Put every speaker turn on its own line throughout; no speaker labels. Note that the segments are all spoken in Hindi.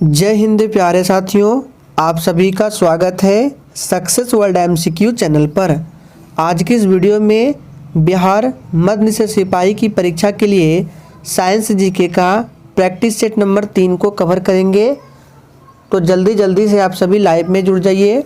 जय हिंद प्यारे साथियों, आप सभी का स्वागत है सक्सेस वर्ल्ड एमसीक्यू चैनल पर। आज की इस वीडियो में बिहार मध्य निषेध सिपाही की परीक्षा के लिए साइंस जीके का प्रैक्टिस सेट नंबर 3 को कवर करेंगे। तो जल्दी से आप सभी लाइव में जुड़ जाइए।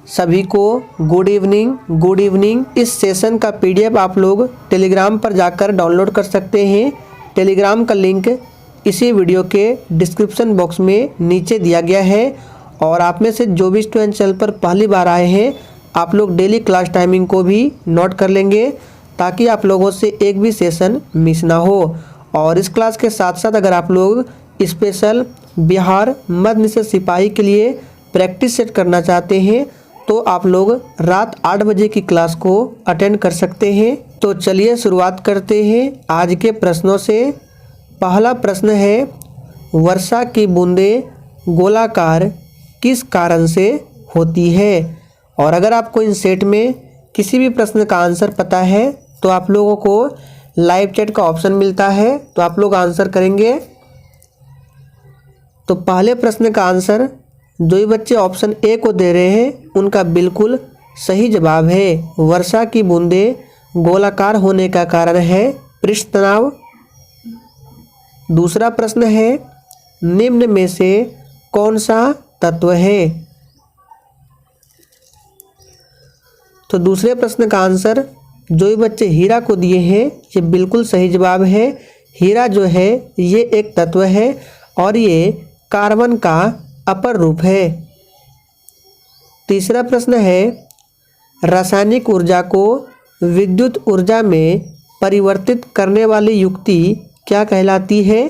सभी को गुड इवनिंग। इस सेशन का पीडीएफ आप लोग टेलीग्राम पर जाकर डाउनलोड कर सकते हैं। टेलीग्राम का लिंक इसी वीडियो के डिस्क्रिप्शन बॉक्स में नीचे दिया गया है। और आप में से जो भी स्टूडेंट चैनल पर पहली बार आए हैं, आप लोग डेली क्लास टाइमिंग को भी नोट कर लेंगे ताकि आप लोगों से एक भी सेशन मिस ना हो। और इस क्लास के साथ साथ अगर आप लोग स्पेशल बिहार मध्य निषेध सिपाही के लिए प्रैक्टिस सेट करना चाहते हैं तो आप लोग रात 8 बजे की क्लास को अटेंड कर सकते हैं। तो चलिए शुरुआत करते हैं आज के प्रश्नों से। पहला प्रश्न है, वर्षा की बूंदें गोलाकार किस कारण से होती है? और अगर आपको इन सेट में किसी भी प्रश्न का आंसर पता है तो आप लोगों को लाइव चैट का ऑप्शन मिलता है, तो आप लोग आंसर करेंगे। तो पहले प्रश्न का आंसर जो भी बच्चे ऑप्शन ए को दे रहे हैं उनका बिल्कुल सही जवाब है। वर्षा की बूंदें गोलाकार होने का कारण है पृष्ठ तनाव। दूसरा प्रश्न है, निम्न में से कौन सा तत्व है? तो दूसरे प्रश्न का आंसर जो भी बच्चे हीरा को दिए हैं ये बिल्कुल सही जवाब है। हीरा जो है ये एक तत्व है और ये कार्बन का अपर रूप है। तीसरा प्रश्न है, रासायनिक ऊर्जा को विद्युत ऊर्जा में परिवर्तित करने वाली युक्ति क्या कहलाती है?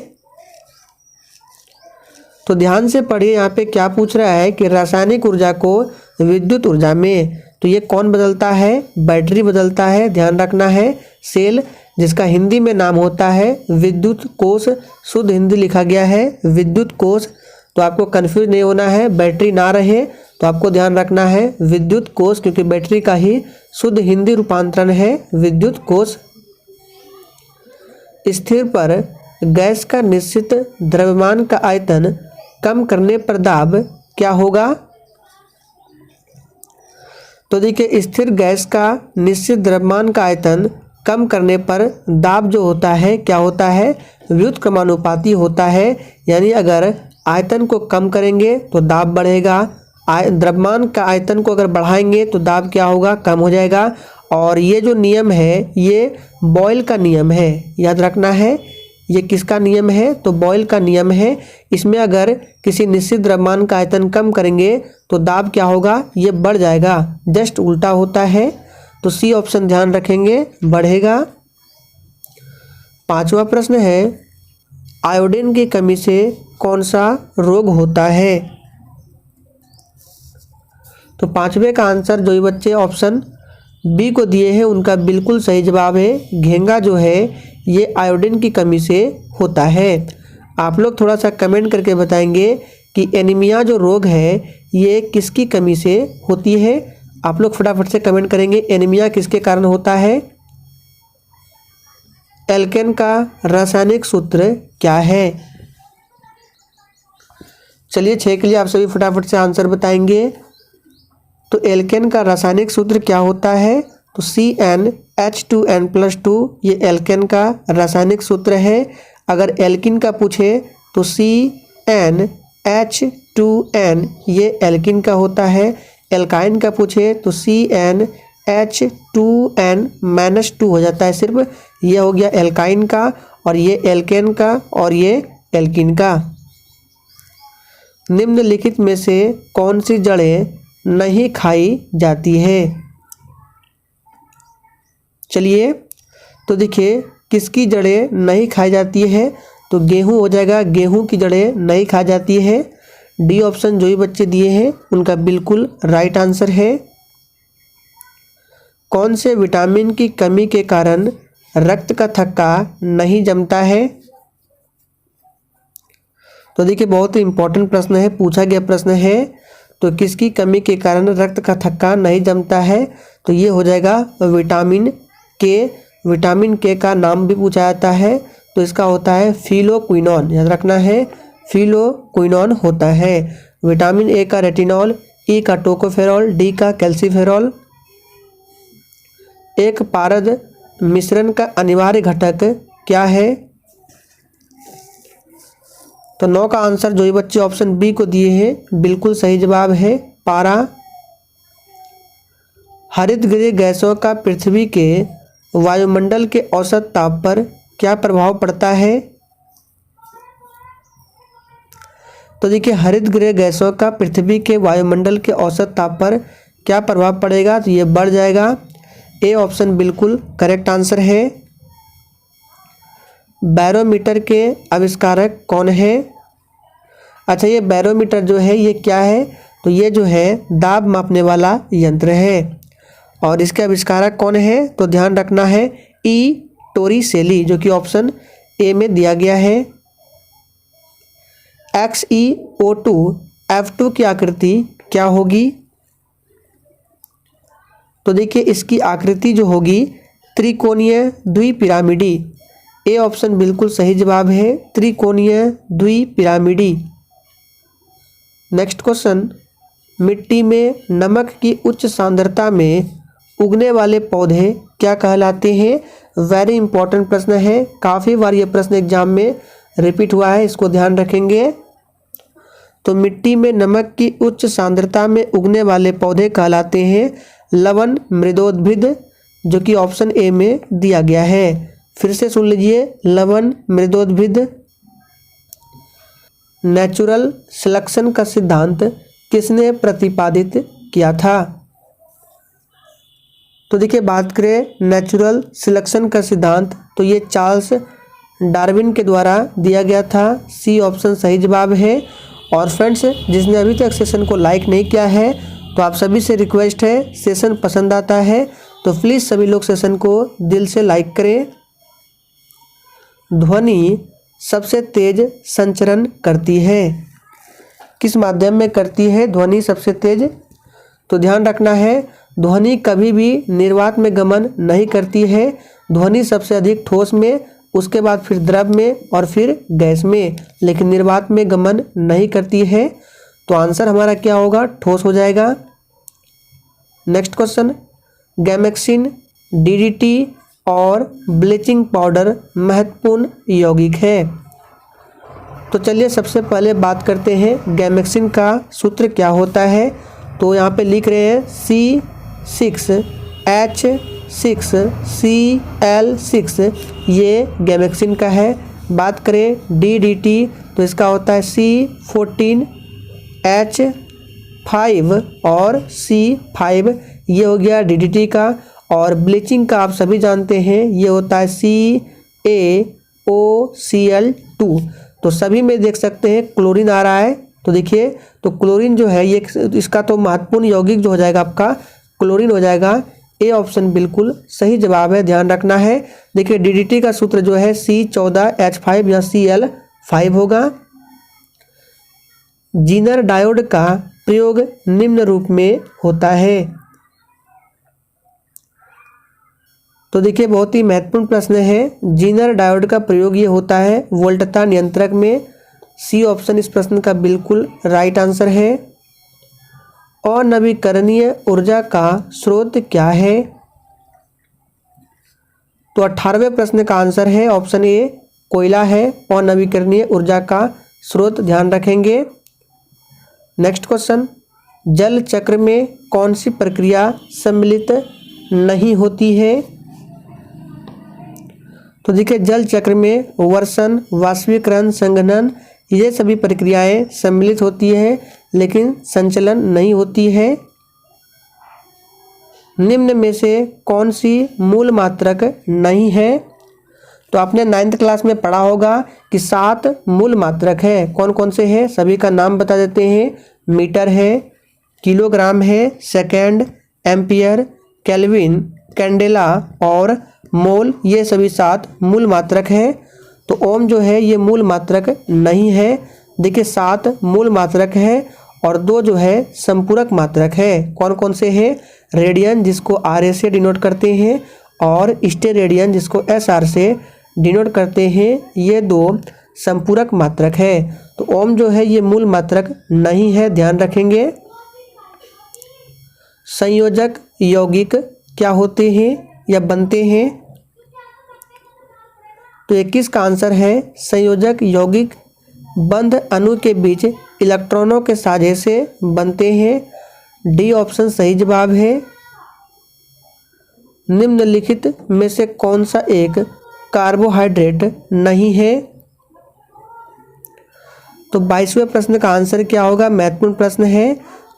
तो ध्यान से पढ़िए, यहाँ पे क्या पूछ रहा है कि रासायनिक ऊर्जा को विद्युत ऊर्जा में, तो ये कौन बदलता है? बैटरी बदलता है। ध्यान रखना है, सेल जिसका हिंदी में नाम होता है विद्युत कोष, शुद्ध हिंदी लिखा गया है विद्युत कोष। तो आपको कंफ्यूज नहीं होना है, बैटरी ना रहे तो आपको ध्यान रखना है विद्युत कोष, क्योंकि बैटरी का ही शुद्ध हिंदी रूपांतरण है विद्युत कोष। स्थिर पर गैस का निश्चित द्रव्यमान का आयतन कम करने पर दाब क्या होगा? तो देखिए, स्थिर गैस का निश्चित द्रव्यमान का आयतन कम करने पर दाब जो होता है क्या होता है? व्युत्क्रमानुपाती होता है। यानी अगर आयतन को कम करेंगे तो दाब बढ़ेगा, द्रव्यमान का आयतन को अगर बढ़ाएंगे तो दाब क्या होगा? कम हो जाएगा। और ये जो नियम है ये बॉयल का नियम है, याद रखना है। ये किसका नियम है? तो बॉयल का नियम है। इसमें अगर किसी निश्चित द्रव्यमान का आयतन कम करेंगे तो दाब क्या होगा? ये बढ़ जाएगा, जस्ट उल्टा होता है। तो सी ऑप्शन ध्यान रखेंगे, बढ़ेगा। पांचवा प्रश्न है, आयोडीन की कमी से कौन सा रोग होता है? तो पांचवे का आंसर जो ये बच्चे ऑप्शन बी को दिए हैं उनका बिल्कुल सही जवाब है। घेंगा जो है ये आयोडीन की कमी से होता है। आप लोग थोड़ा सा कमेंट करके बताएंगे कि एनीमिया जो रोग है ये किसकी कमी से होती है? आप लोग फटाफट से कमेंट करेंगे, एनीमिया किसके कारण होता है? एल्केन का रासायनिक सूत्र क्या है? चलिए 6 के लिए आप सभी फटाफट से आंसर बताएंगे। तो एल्केन का रासायनिक सूत्र क्या होता है? तो CnH2n+2 ये एल्केन का रासायनिक सूत्र है। अगर एल्किन का पूछे तो CnH2n ये एल्किन का होता है। एल्काइन का पूछे तो CnH2n-2 हो जाता है सिर्फ। ये हो गया एल्काइन का, और ये एल्केन का, और ये एल्किन का। निम्नलिखित में से कौन सी जड़ें नहीं खाई जाती है? चलिए, तो देखिए किसकी जड़ें नहीं खाई जाती है? तो गेहूं हो जाएगा, गेहूं की जड़ें नहीं खाई जाती है। डी ऑप्शन जो भी बच्चे दिए हैं उनका बिल्कुल राइट आंसर है। कौन से विटामिन की कमी के कारण रक्त का थक्का नहीं जमता है? तो देखिए बहुत ही इंपॉर्टेंट प्रश्न है, पूछा गया प्रश्न है। तो किसकी कमी के कारण रक्त का थक्का नहीं जमता है? तो ये हो जाएगा विटामिन के। विटामिन के का नाम भी पूछा जाता है, तो इसका होता है फिलोक्विनोन, याद रखना है फिलोक्विनोन होता है। विटामिन ए का रेटिनॉल, ई का टोकोफेरॉल, डी का कैल्सीफेरॉल। एक पारद मिश्रण का अनिवार्य घटक क्या है? तो 9 का आंसर जो ये बच्चे ऑप्शन बी को दिए हैं बिल्कुल सही जवाब है पारा। हरितगृह गैसों का पृथ्वी के वायुमंडल के औसत ताप पर क्या प्रभाव पड़ता है? तो देखिए हरितगृह गैसों का पृथ्वी के वायुमंडल के औसत ताप पर क्या प्रभाव पड़ेगा? तो ये बढ़ जाएगा। ए ऑप्शन बिल्कुल करेक्ट आंसर है। बैरोमीटर के आविष्कारक कौन है? अच्छा, ये बैरोमीटर जो है ये क्या है? तो ये जो है दाब मापने वाला यंत्र है। और इसके आविष्कारक कौन है? तो ध्यान रखना है ई टोरिसेली, जो कि ऑप्शन ए में दिया गया है। XeO2 F2 की आकृति क्या होगी? तो देखिए इसकी आकृति जो होगी त्रिकोणीय द्विपिरामिडी। ए ऑप्शन बिल्कुल सही जवाब है, त्रिकोणीय द्विपिरामिडी। नेक्स्ट क्वेश्चन, मिट्टी में नमक की उच्च सांद्रता में उगने वाले पौधे क्या कहलाते हैं? वेरी इंपॉर्टेंट प्रश्न है, काफ़ी बार ये प्रश्न एग्जाम में रिपीट हुआ है, इसको ध्यान रखेंगे। तो मिट्टी में नमक की उच्च सांद्रता में उगने वाले पौधे कहलाते हैं लवण मृदोद्भिद, जो कि ऑप्शन ए में दिया गया है। फिर से सुन लीजिए, लवण मृदोद्भिद। नेचुरल सिलेक्शन का सिद्धांत किसने प्रतिपादित किया था? तो देखिए बात करें नेचुरल सिलेक्शन का सिद्धांत, तो ये चार्ल्स डार्विन के द्वारा दिया गया था। सी ऑप्शन सही जवाब है। और फ्रेंड्स, जिसने अभी तक सेशन को लाइक नहीं किया है तो आप सभी से रिक्वेस्ट है, सेशन पसंद आता है तो प्लीज़ सभी लोग सेशन को दिल से लाइक करें। ध्वनि सबसे तेज संचरण करती है, किस माध्यम में करती है ध्वनि सबसे तेज? तो ध्यान रखना है, ध्वनि कभी भी निर्वात में गमन नहीं करती है। ध्वनि सबसे अधिक ठोस में, उसके बाद फिर द्रव में और फिर गैस में, लेकिन निर्वात में गमन नहीं करती है। तो आंसर हमारा क्या होगा? ठोस हो जाएगा। नेक्स्ट क्वेश्चन, गैमेक्सिन, DDT और ब्लीचिंग पाउडर महत्वपूर्ण यौगिक है। तो चलिए सबसे पहले बात करते हैं गैमेक्सिन का सूत्र क्या होता है। तो यहाँ पे लिख रहे हैं C6H6Cl6, ये गैमेक्सिन का है। बात करें DDT तो इसका होता है C14H5 और C5, ये हो गया DDT का। और ब्लीचिंग का आप सभी जानते हैं, ये होता है CaOCl2। तो सभी में देख सकते हैं क्लोरीन आ रहा है। तो देखिए, तो क्लोरीन जो है ये इसका तो महत्वपूर्ण यौगिक जो हो जाएगा आपका क्लोरीन हो जाएगा। ए ऑप्शन बिल्कुल सही जवाब है, ध्यान रखना है। देखिए DDT का सूत्र जो है C14H5 या Cl5 होगा। जीनर डायोड का प्रयोग निम्न रूप में होता है। तो देखिए बहुत ही महत्वपूर्ण प्रश्न है, जीनर डायोड का प्रयोग ये होता है वोल्टता नियंत्रक में। सी ऑप्शन इस प्रश्न का बिल्कुल राइट आंसर है। अनवीकरणीय ऊर्जा का स्रोत क्या है? तो 18वें प्रश्न का आंसर है ऑप्शन ए, कोयला है अनवीकरणीय ऊर्जा का स्रोत, ध्यान रखेंगे। नेक्स्ट क्वेश्चन, जल चक्र में कौन सी प्रक्रिया सम्मिलित नहीं होती है? तो देखिए जल चक्र में वर्षण, वाष्पीकरण, संघनन, ये सभी प्रक्रियाएं सम्मिलित होती है लेकिन संचलन नहीं होती है। निम्न में से कौन सी मूल मात्रक नहीं है? तो आपने 9th क्लास में पढ़ा होगा कि 7 मूल मात्रक है। कौन कौन से हैं सभी का नाम बता देते हैं। मीटर है, किलोग्राम है, सेकेंड, एम्पियर, केल्विन, कैंडेला और मोल, ये सभी 7 मूल मात्रक है। तो ओम जो है ये मूल मात्रक नहीं है। देखिए 7 मूल मात्रक है और 2 जो है संपूरक मात्रक है। कौन कौन से हैं? रेडियन जिसको RA से डिनोट करते हैं और स्टेरेडियन जिसको SR से डिनोट करते हैं। ये 2 संपूरक मात्रक है। तो ओम जो है ये मूल मात्रक नहीं है, ध्यान रखेंगे। संयोजक यौगिक क्या होते हैं या बनते हैं? तो 21 का आंसर है संयोजक यौगिक बंध अणु के बीच इलेक्ट्रॉनों के साझे से बनते हैं। डी ऑप्शन सही जवाब है। निम्नलिखित में से कौन सा एक कार्बोहाइड्रेट नहीं है? तो 22वें प्रश्न का आंसर क्या होगा? महत्वपूर्ण प्रश्न है।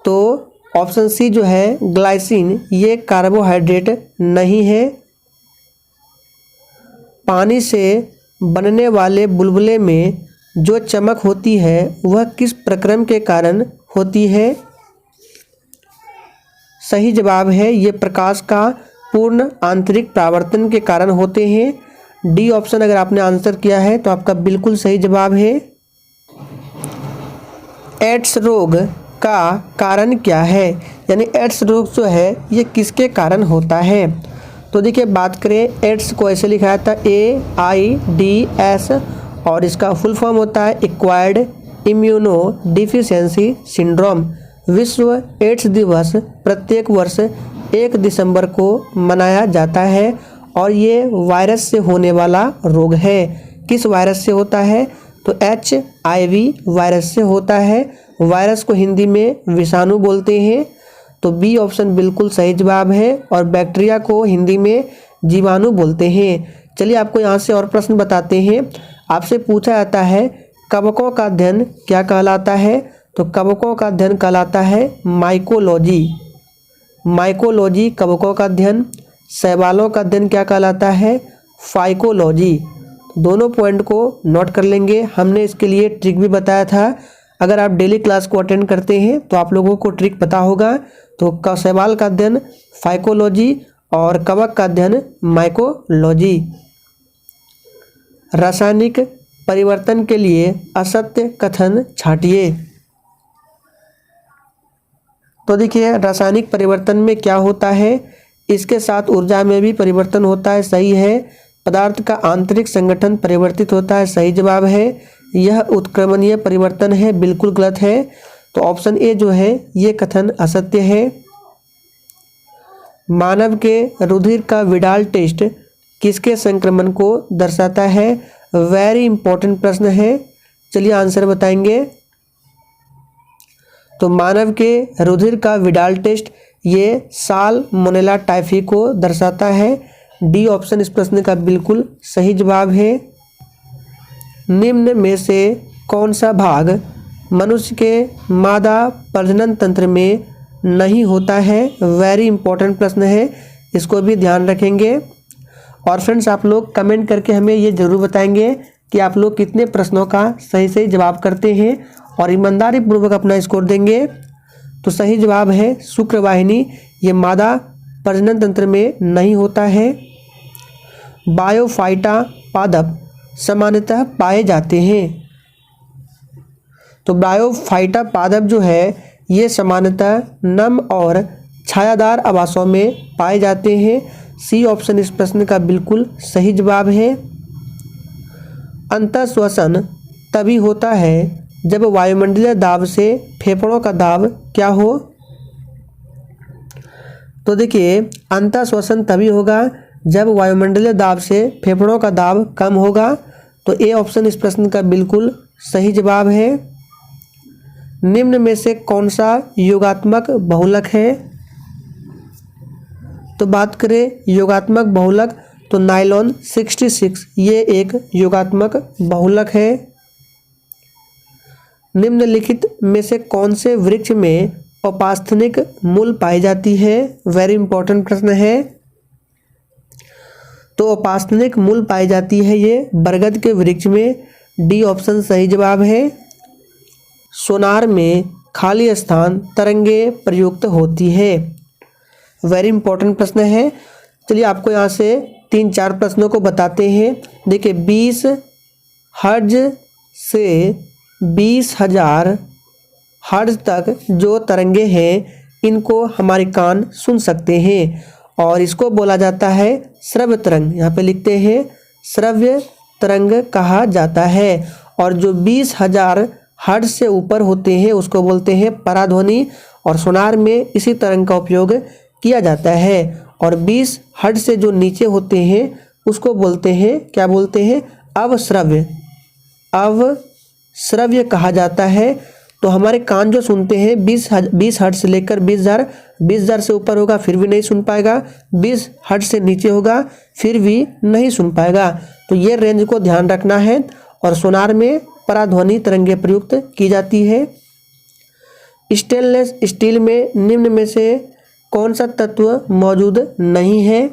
तो ऑप्शन सी जो है ग्लाइसिन, ये कार्बोहाइड्रेट नहीं है। पानी से बनने वाले बुलबुले में जो चमक होती है वह किस प्रक्रम के कारण होती है? सही जवाब है ये प्रकाश का पूर्ण आंतरिक परावर्तन के कारण होते हैं। डी ऑप्शन अगर आपने आंसर किया है तो आपका बिल्कुल सही जवाब है। एड्स रोग का कारण क्या है? यानी एड्स रोग जो है ये किसके कारण होता है? तो देखिए बात करें एड्स को ऐसे लिखा जाता है AIDS और इसका फुल फॉर्म होता है एक्वायर्ड इम्यूनो डिफिशियंसी सिंड्रोम। विश्व एड्स दिवस प्रत्येक वर्ष 1 दिसंबर को मनाया जाता है और ये वायरस से होने वाला रोग है। किस वायरस से होता है? तो HIV वायरस से होता है। वायरस को हिंदी में विषाणु बोलते हैं। तो बी ऑप्शन बिल्कुल सही जवाब है और बैक्टीरिया को हिंदी में जीवाणु बोलते हैं। चलिए आपको यहाँ से और प्रश्न बताते हैं। आपसे पूछा जाता है कवकों का अध्ययन क्या कहलाता है? तो कवकों का अध्ययन कहलाता है माइकोलॉजी। माइकोलॉजी कवकों का अध्ययन। शैवालों का अध्ययन क्या कहलाता है? फाइकोलॉजी। दोनों पॉइंट को नोट कर लेंगे। हमने इसके लिए ट्रिक भी बताया था। अगर आप डेली क्लास को अटेंड करते हैं तो आप लोगों को ट्रिक पता होगा। तो शैवाल का अध्ययन फाइकोलॉजी और कवक का अध्ययन माइकोलॉजी। रासायनिक परिवर्तन के लिए असत्य कथन छांटिए। तो देखिए रासायनिक परिवर्तन में क्या होता है? इसके साथ ऊर्जा में भी परिवर्तन होता है, सही है। पदार्थ का आंतरिक संगठन परिवर्तित होता है, सही जवाब है। यह उत्क्रमणीय परिवर्तन है, बिल्कुल गलत है। तो ऑप्शन ए जो है ये कथन असत्य है। मानव के रुधिर का विडाल टेस्ट किसके संक्रमण को दर्शाता है? वेरी इंपॉर्टेंट प्रश्न है। चलिए आंसर बताएंगे। तो मानव के रुधिर का विडाल टेस्ट ये साल्मोनेला टाइफी को दर्शाता है। डी ऑप्शन इस प्रश्न का बिल्कुल सही जवाब है। निम्न में से कौन सा भाग मनुष्य के मादा प्रजनन तंत्र में नहीं होता है? वेरी इंपॉर्टेंट प्रश्न है, इसको भी ध्यान रखेंगे। और फ्रेंड्स आप लोग कमेंट करके हमें ये ज़रूर बताएंगे कि आप लोग कितने प्रश्नों का सही सही जवाब करते हैं और ईमानदारी पूर्वक अपना स्कोर देंगे। तो सही जवाब है शुक्रवाहिनी, ये मादा प्रजनन तंत्र में नहीं होता है। बायोफाइटा पादप सामान्यतः पाए जाते हैं। तो बायोफाइटा पादप जो है ये सामान्यतः नम और छायादार आवासों में पाए जाते हैं। सी ऑप्शन इस प्रश्न का बिल्कुल सही जवाब है। अंतःश्वसन तभी होता है जब वायुमंडलीय दाब से फेफड़ों का दाब क्या हो? तो देखिए अंतःश्वसन तभी होगा जब वायुमंडलीय दाब से फेफड़ों का दाब कम होगा। तो ए ऑप्शन इस प्रश्न का बिल्कुल सही जवाब है। निम्न में से कौन सा योगात्मक बहुलक है? तो बात करें योगात्मक बहुलक तो नायलॉन 66 ये एक योगात्मक बहुलक है। निम्नलिखित में से कौन से वृक्ष में उपास्थानिक मूल पाई जाती है? वेरी इंपॉर्टेंट प्रश्न है। तो उपास्थानिक मूल पाई जाती है ये बरगद के वृक्ष में। डी ऑप्शन सही जवाब है। सोनार में खाली स्थान तरंगे प्रयुक्त होती है। वेरी इंपॉर्टेंट प्रश्न है। चलिए आपको यहाँ से 3-4 प्रश्नों को बताते हैं। देखिए 20 हर्ट्ज से 20,000 हर्ट्ज तक जो तरंगे हैं इनको हमारे कान सुन सकते हैं और इसको बोला जाता है श्रव्य तरंग। यहाँ पे लिखते हैं श्रव्य तरंग कहा जाता है। और जो 20,000 हर्ट्ज से ऊपर होते हैं उसको बोलते हैं पराध्वनि, और सोनार में इसी तरंग का उपयोग किया जाता है। और 20 हर्ट्ज से जो नीचे होते हैं उसको बोलते हैं, क्या बोलते हैं, अवश्रव्य। अवश्रव्य कहा जाता है। तो हमारे कान जो सुनते हैं 20 हर्ट्ज से लेकर 20,000 से ऊपर होगा फिर भी नहीं सुन पाएगा, 20 हर्ट्ज से नीचे होगा फिर भी नहीं सुन पाएगा। तो ये रेंज को ध्यान रखना है। और सोनार में पराध्वनि तरंगें प्रयुक्त की जाती है। स्टेनलेस स्टील में निम्न में से कौन सा तत्व मौजूद नहीं है?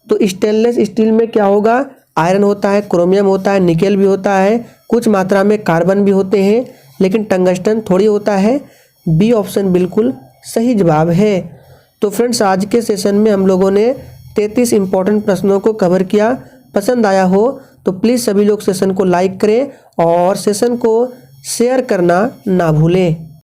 तो स्टेनलेस स्टील में क्या होगा, आयरन होता है, क्रोमियम होता है, निकेल भी होता है, कुछ मात्रा में कार्बन भी होते हैं, लेकिन टंगस्टन थोड़ी होता है। बी ऑप्शन बिल्कुल सही जवाब है। तो फ्रेंड्स, आज के सेशन में हम लोगों ने 33 इंपॉर्टेंट प्रश्नों को कवर किया। पसंद आया हो तो प्लीज़ सभी लोग सेशन को लाइक करें और सेशन को शेयर करना ना भूलें।